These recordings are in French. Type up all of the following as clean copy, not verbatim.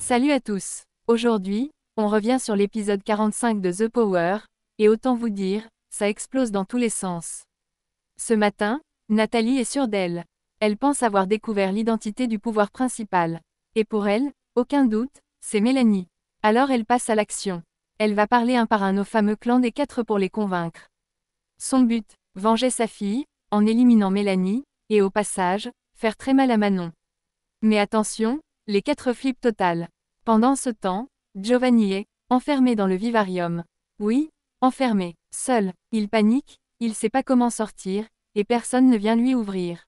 Salut à tous. Aujourd'hui, on revient sur l'épisode 45 de The Power, et autant vous dire, ça explose dans tous les sens. Ce matin, Nathalie est sûre d'elle. Elle pense avoir découvert l'identité du pouvoir principal. Et pour elle, aucun doute, c'est Mélanie. Alors elle passe à l'action. Elle va parler un par un au fameux clan des 4 pour les convaincre. Son but, venger sa fille, en éliminant Mélanie, et au passage, faire très mal à Manon. Mais attention, les 4 flippent total. Pendant ce temps, Giovanni est enfermé dans le vivarium. Oui, enfermé, seul, il panique, il sait pas comment sortir, et personne ne vient lui ouvrir.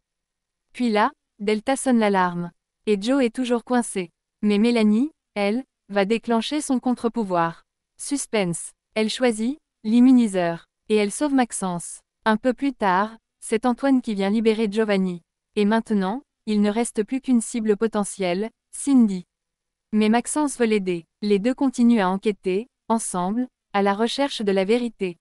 Puis là, Delta sonne l'alarme. Et Joe est toujours coincé. Mais Mélanie, elle, va déclencher son contre-pouvoir. Suspense. Elle choisit l'immuniseur. Et elle sauve Maxence. Un peu plus tard, c'est Antoine qui vient libérer Giovanni. Et maintenant, il ne reste plus qu'une cible potentielle, Cindy. Mais Maxence veut l'aider. Les deux continuent à enquêter, ensemble, à la recherche de la vérité.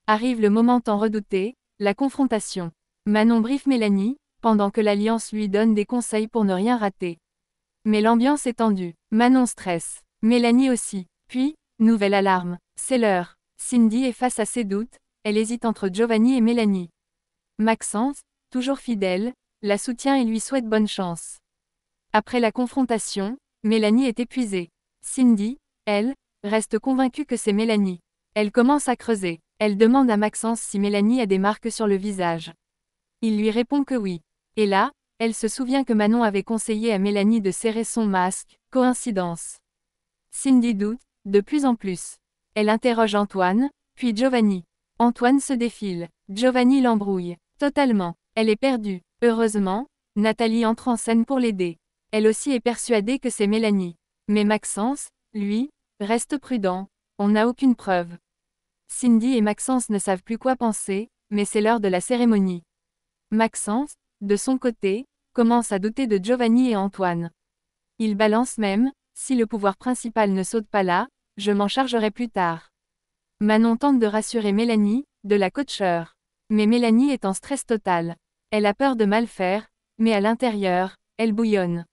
Arrive le moment tant redouté, la confrontation. Manon briefe Mélanie, pendant que l'Alliance lui donne des conseils pour ne rien rater. Mais l'ambiance est tendue. Manon stresse. Mélanie aussi. Puis, nouvelle alarme. C'est l'heure. Cindy est face à ses doutes, elle hésite entre Giovanni et Mélanie. Maxence, toujours fidèle, la soutient et lui souhaite bonne chance. Après la confrontation, Mélanie est épuisée. Cindy, elle, reste convaincue que c'est Mélanie. Elle commence à creuser. Elle demande à Maxence si Mélanie a des marques sur le visage. Il lui répond que oui. Et là, elle se souvient que Manon avait conseillé à Mélanie de serrer son masque, coïncidence. Cindy doute, de plus en plus. Elle interroge Antoine, puis Giovanni. Antoine se défile. Giovanni l'embrouille. Totalement. Elle est perdue. Heureusement, Nathalie entre en scène pour l'aider. Elle aussi est persuadée que c'est Mélanie. Mais Maxence, lui, reste prudent. On n'a aucune preuve. Cindy et Maxence ne savent plus quoi penser, mais c'est l'heure de la cérémonie. Maxence, de son côté, commence à douter de Giovanni et Antoine. Il balance même, si le pouvoir principal ne saute pas là, je m'en chargerai plus tard. Manon tente de rassurer Mélanie, de la coacher. Mais Mélanie est en stress total. Elle a peur de mal faire, mais à l'intérieur, elle bouillonne.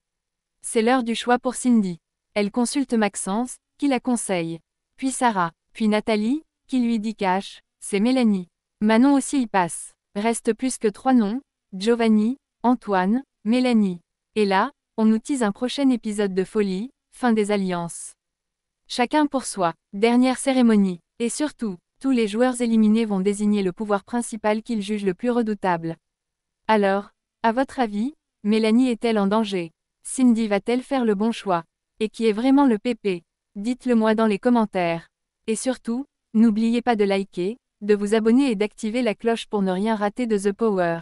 C'est l'heure du choix pour Cindy. Elle consulte Maxence, qui la conseille. Puis Sarah, puis Nathalie, qui lui dit cash, c'est Mélanie. Manon aussi y passe. Reste plus que 3 noms, Giovanni, Antoine, Mélanie. Et là, on nous tease un prochain épisode de folie, fin des alliances. Chacun pour soi, dernière cérémonie. Et surtout, tous les joueurs éliminés vont désigner le pouvoir principal qu'ils jugent le plus redoutable. Alors, à votre avis, Mélanie est-elle en danger? Cindy va-t-elle faire le bon choix? Et qui est vraiment le pépé? Dites-le moi dans les commentaires. Et surtout, n'oubliez pas de liker, de vous abonner et d'activer la cloche pour ne rien rater de The Power.